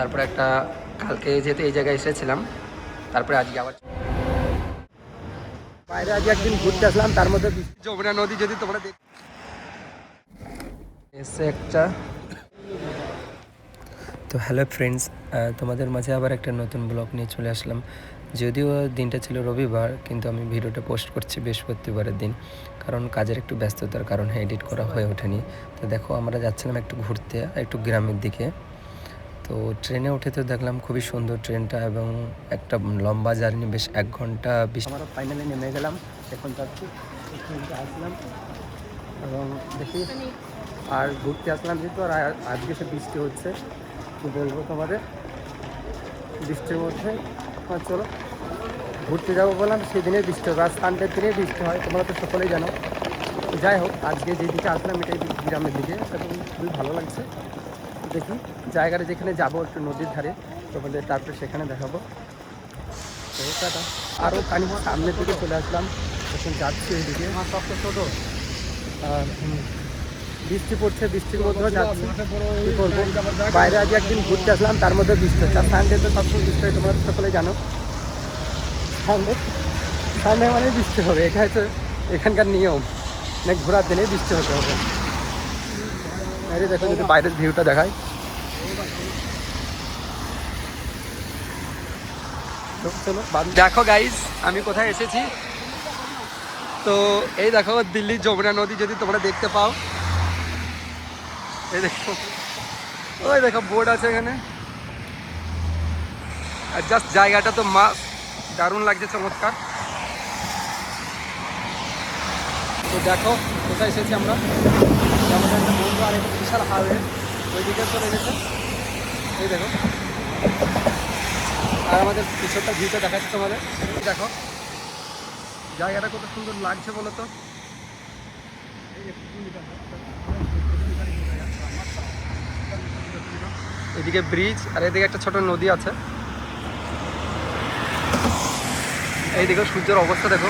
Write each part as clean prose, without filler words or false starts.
তারপরে একটা কালকে যেহেতু এই জায়গায় এসেছিলাম, তারপরে আজকে আবার বাইরে আজকে একদিন ঘুরতে আসলাম। তার মধ্যে যমুনা নদী যদি তোমরা এসে একটা। তো হ্যালো ফ্রেন্ডস, তোমাদের মাঝে আবার একটা নতুন ব্লগ নিয়ে চলে আসলাম। যদিও দিনটা ছিল রবিবার, কিন্তু আমি ভিডিওটা পোস্ট করছি বৃহস্পতিবারের দিন, কারণ কাজের একটু ব্যস্ততার কারণে এডিট করা হয়ে ওঠেনি। তো দেখো আমরা যাচ্ছিলাম একটু ঘুরতে, একটু গ্রামের দিকে। তো ট্রেনে উঠে তো দেখলাম খুবই সুন্দর ট্রেনটা, এবং একটা লম্বা জার্নি, বেশ 1 ঘন্টা 20। আমরা ফাইনালি নেমে গেলাম, এখন যাচ্ছি ট্রেনটা আসলাম এবং দেখি আর ঘুরতে আসলাম যেহেতু। আর আজকে সে বৃষ্টি হচ্ছে, কি বলবো তোমাদের, বৃষ্টির মধ্যে চলো ঘুরতে যাবো বললাম, সেদিনে বৃষ্টি হবে। আর সানডের দিনে বৃষ্টি হয়, তোমরা তো সকলেই জানো। যাই হোক, আজকে যেদিকে আসলাম এটাই গ্রামের দিকে, সেটা খুবই ভালো লাগছে। দেখি জায়গাটা যেখানে যাবো একটু নদীর ধারে, তোমাদের তারপরে সেখানে দেখাবো। তো টাটা। আরও খানিক সামনের দিকে চলে আসলাম, এখন যাচ্ছি ওইদিকে। ছোটো আর বৃষ্টি পড়ছে, বৃষ্টির মধ্যেও যাচ্ছি, কী করবো। বাইরে আজকে একদিন ঘুরতে আসলাম, তার মধ্যে বৃষ্টি হচ্ছে। আর সানডে তো সবসময় বৃষ্টি হয়, তোমরা সকলেই জানো। সানডে সানডে মানে বৃষ্টি হবে, এটা হচ্ছে এখানকার নিয়ম। মানে ঘোরার দিনে বৃষ্টি হতে হবে। আরে দেখো, যদি বাইরের ভিউটা দেখায়, চলো দেখো গাইজ আমি কোথায় এসেছি। তো এই দেখো দিল্লির যমুনা নদী যদি তোমরা দেখতে পাও, এই দেখো, ওই দেখো বোর্ড আছে এখানে। আর জাস্ট জায়গাটা তো দারুণ লাগছে, চমৎকার। তো দেখো কোথায় এসেছি আমরা, আমাদের একটা বন্ধু আর একটা বিশাল হাইওয়ে ওইদিকে চলে গেছে, এই দেখো। আর আমাদের পিছনটা ভিউটা দেখাচ্ছে তোমাদের, দেখো জায়গাটা কত সুন্দর লাগছে বলো তো। এদিকে ব্রিজ, আর এদিকে একটা ছোট নদী আছে। এইদিকে সূর্যের অবস্থা দেখো,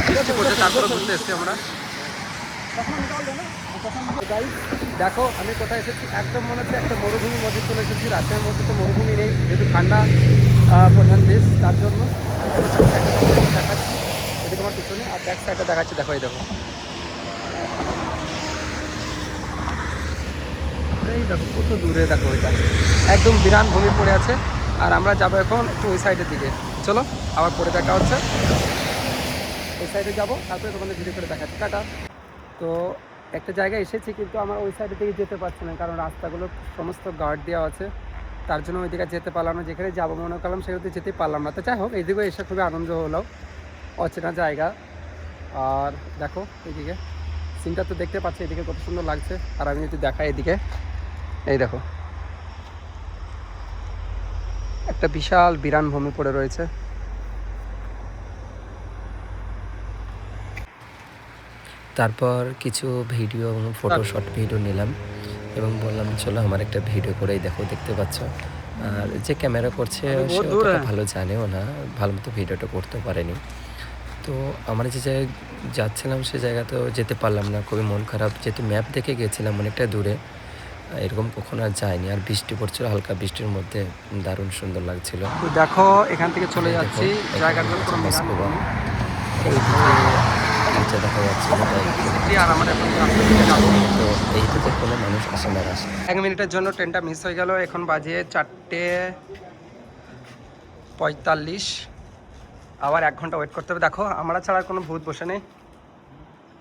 বৃষ্টি পড়ছে, তারপরে ঘুরতে এসেছি আমরা। দেখো আমি কোথায় এসেছি, একদম মনে হচ্ছে একটা মরুভূমির মধ্যে চলে এসেছি। রাতের মধ্যে তো মরুভূমি নেই, যেহেতু ঠান্ডা প্রধান দেশ, তার জন্য দেখাচ্ছি। এদিকে আমার পিছনে আর ব্যাক সাইডটা দেখাচ্ছি, দেখো এই দেখো, এই দেখো কত দূরে, দেখো ওইটা একদম বিরান ভূমি পড়ে আছে। আর আমরা যাবো এখন একটু ওই সাইডের দিকে, চলো আবার পরে দেখা হচ্ছে। ওই সাইডে যাবো, তারপরে তোমাদের ভিডিও করে দেখাচ্ছি, টাটা। তো একটা জায়গায় এসেছি, কিন্তু আমার ওই সাইডের দিকে যেতে পারছি না, কারণ রাস্তাগুলো সমস্ত গার্ড দেওয়া আছে, তার জন্য ওই দিকে যেতে পারলাম না। যেখানে যাবো মনে করলাম সেগুলোতে যেতে পারলাম না। তো যাই হোক, এইদিকে এসে খুবই আনন্দ হলো, অচেনা জায়গা। আর দেখো এইদিকে সিনটা তো দেখতে পাচ্ছি, এদিকে কত সুন্দর লাগছে। আর আমি যদি দেখাই এদিকে, এই দেখো একটা বিশাল বিরান ভূমি পড়ে রয়েছে। তারপর কিছু ভিডিও এবং ফটো শর্ট ভিডিও নিলাম এবং বললাম চলো আমার একটা ভিডিও করেই দেখো, দেখতে পাচ্ছ। আর যে ক্যামেরা করছে সে অতটা ভালো জানেও না, ভালো মতো ভিডিওটা করতে পারেনি। তো আমরা যে জায়গায় যাচ্ছিলাম সে জায়গাতেও যেতে পারলাম না, খুবই মন খারাপ, যেহেতু ম্যাপ দেখে গিয়েছিলাম অনেকটা দূরে, এরকম কখনো আর যায়নি। আর বৃষ্টি পড়ছিল, হালকা বৃষ্টির মধ্যে দারুণ সুন্দর লাগছিল। দেখো এখান থেকে চলে যাচ্ছি, জায়গাগুলো নিচে দেখা যাচ্ছে, আর আমাদের তো এই থেকে কোনো মানুষ আসে না। 1 মিনিটের জন্য ট্রেনটা মিস হয়ে গেল। এখন বাজে 4:45, আবার 1 ঘন্টা ওয়েট করতে হবে। দেখো আমরা ছাড়া কোনো ভূত বসে নেই,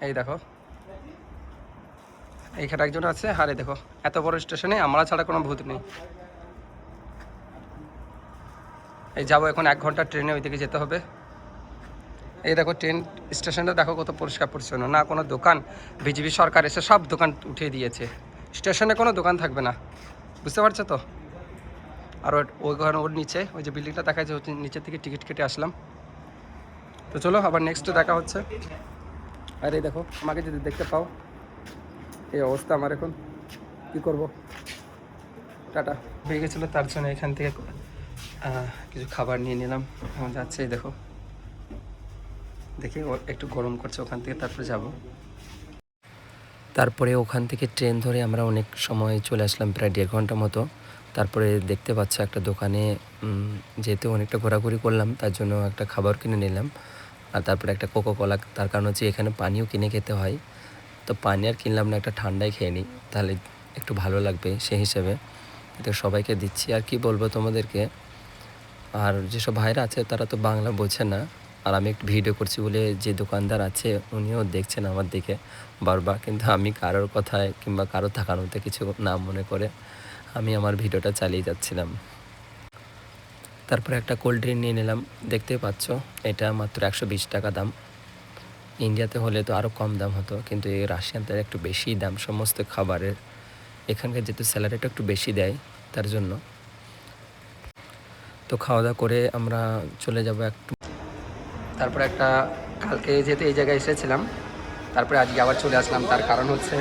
এই দেখো এইখানে একজন আছে। আরে দেখো এত বড় স্টেশনে আমরা ছাড়া কোনো ভূত নেই। এই যাবো এখন 1 ঘন্টা ট্রেনে, ওইদিকে যেতে হবে। এই দেখো ট্রেন স্টেশনটা দেখো কত পরিষ্কার পরিচ্ছন্ন, না কোনো দোকান। বিজেপি সরকার এসে সব দোকান উঠিয়ে দিয়েছে, স্টেশনে কোনো দোকান থাকবে না, বুঝতে পারছো তো। আর ওর নিচে ওই যে বিল্ডিংটা দেখা যাচ্ছে, নিচের থেকে টিকিট কেটে আসলাম। তো চলো আবার নেক্সটে দেখা হচ্ছে। আর এই দেখো আমাকে যদি দেখতে পাও, এই অবস্থা আমার এখন, কি করব। টাটা। হয়ে গেছিলো, তার জন্য এখান থেকে কিছু খাবার নিয়ে নিলাম। এখন যাচ্ছে, এই দেখো দেখি একটু গরম করছে, ওখান থেকে তারপরে যাব। তারপরে ওখান থেকে ট্রেন ধরে আমরা অনেক সময় চলে আসলাম, প্রায় 1.5 ঘন্টা মতো। তারপরে দেখতে পাচ্ছ একটা দোকানে যেহেতু অনেকটা ঘোরাঘুরি করলাম তার জন্য একটা খাবার কিনে নিলাম। আর তারপরে একটা কোকো কোলা, তার কারণ হচ্ছে এখানে পানিও কিনে খেতে হয়। তো পানি আর কিনলাম না, একটা ঠান্ডাই খেয়ে নিই, তাহলে একটু ভালো লাগবে সেই হিসেবে। তো সবাইকে দিচ্ছি। আর কি বলবো তোমাদেরকে, আর যেসব ভাইরা আছে তারা তো বাংলা বোঝে না, আর আমি একটু ভিডিও করছি বলে যে দোকানদার আছে উনিও দেখছেন আমার দিকে বারবার, কিন্তু আমি কারোর কথায় কিংবা কারোর থাকানোতে কিছু না মনে করে আমি আমার ভিডিওটা চালিয়ে যাচ্ছিলাম। তারপরে একটা কোল্ড ড্রিঙ্ক নিয়ে নিলাম। দেখতেই পাচ্ছ এটা মাত্র 120 টাকা দাম। ইন্ডিয়াতে হলে তো আরও কম দাম হতো, কিন্তু এই রাশিয়ানতে একটু বেশি দাম সমস্ত খাবারের। এখানকার যেহেতু স্যালারিটা একটু বেশি দেয় তার জন্য। তো খাওয়া দাওয়া করে আমরা চলে যাব একটু। তারপরে একটা কালকে যেহেতু এই জায়গায় এসেছিলাম, তারপরে আজকে আবার চলে আসলাম। তার কারণ হচ্ছে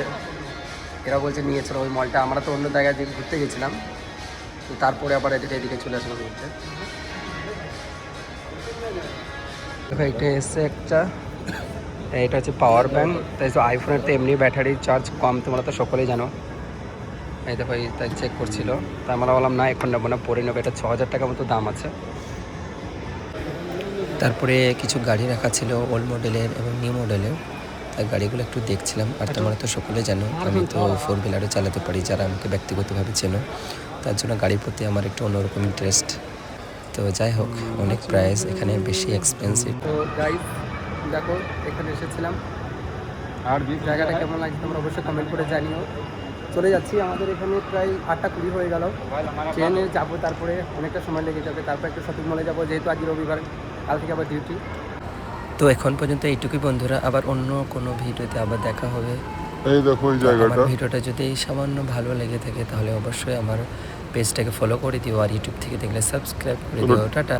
এরা বলছে নিয়ে চলো ওই মলটা, আমরা তো অন্য জায়গায় ঘুরতে গেছিলাম, তো তারপরে আবার এদিকে চলে আসলাম ঘুরতে। দেখো এটা এসছে একটা, এটা হচ্ছে পাওয়ার ব্যাঙ্ক। তাই তো আইফোনের তো এমনি ব্যাটারির চার্জ কম, তোমরা তো সকলেই জানো। এই দেখো তাই চেক করছিল, তা আমরা বললাম না এখন নেবো না, পরে নেবো। এটা 6000 টাকা মতো দাম আছে। তারপরে কিছু গাড়ি রাখা ছিল ওল্ড মডেলের এবং নিউ মডেলের, তাই গাড়িগুলো একটু দেখছিলাম। আর তোমরা তো সকলে জানো আমি তো 4 হুইলারও চালাতে পারি, যারা আমাকে ব্যক্তিগতভাবে চেনো, তার জন্য গাড়ির প্রতি আমার একটু অন্যরকম ইন্টারেস্ট। তো যাই হোক, অনেক প্রাইস এখানে, বেশি এক্সপেন্সিভ। তো গাইস দেখো এখানে এসেছিলাম, আর জায়গাটা কেমন লাগছে তোমরা অবশ্যই কমেন্ট করে জানিও। চলে যাচ্ছি, আমাদের এখানে প্রায় 8:20 হয়ে গেল। ট্রেনে যাবো, তারপরে অনেকটা সময় লেগে যাবে। তারপর একটা শপিং মলে যাবো, যেহেতু আজ রবিবার, কাল থেকে আবার ডিউটি। তো এখন পর্যন্ত এইটুকুই বন্ধুরা, আবার অন্য কোনো ভিডিওতে আবার দেখা হবে। এই দেখো এই জায়গাটা। আমার ভিডিওটা যদি সামান্য ভালো লেগে থাকে তাহলে অবশ্যই আমার পেজটাকে ফলো করে দিও, আর ইউটিউব থেকে দেখলে সাবস্ক্রাইব করে দিও। টাটা।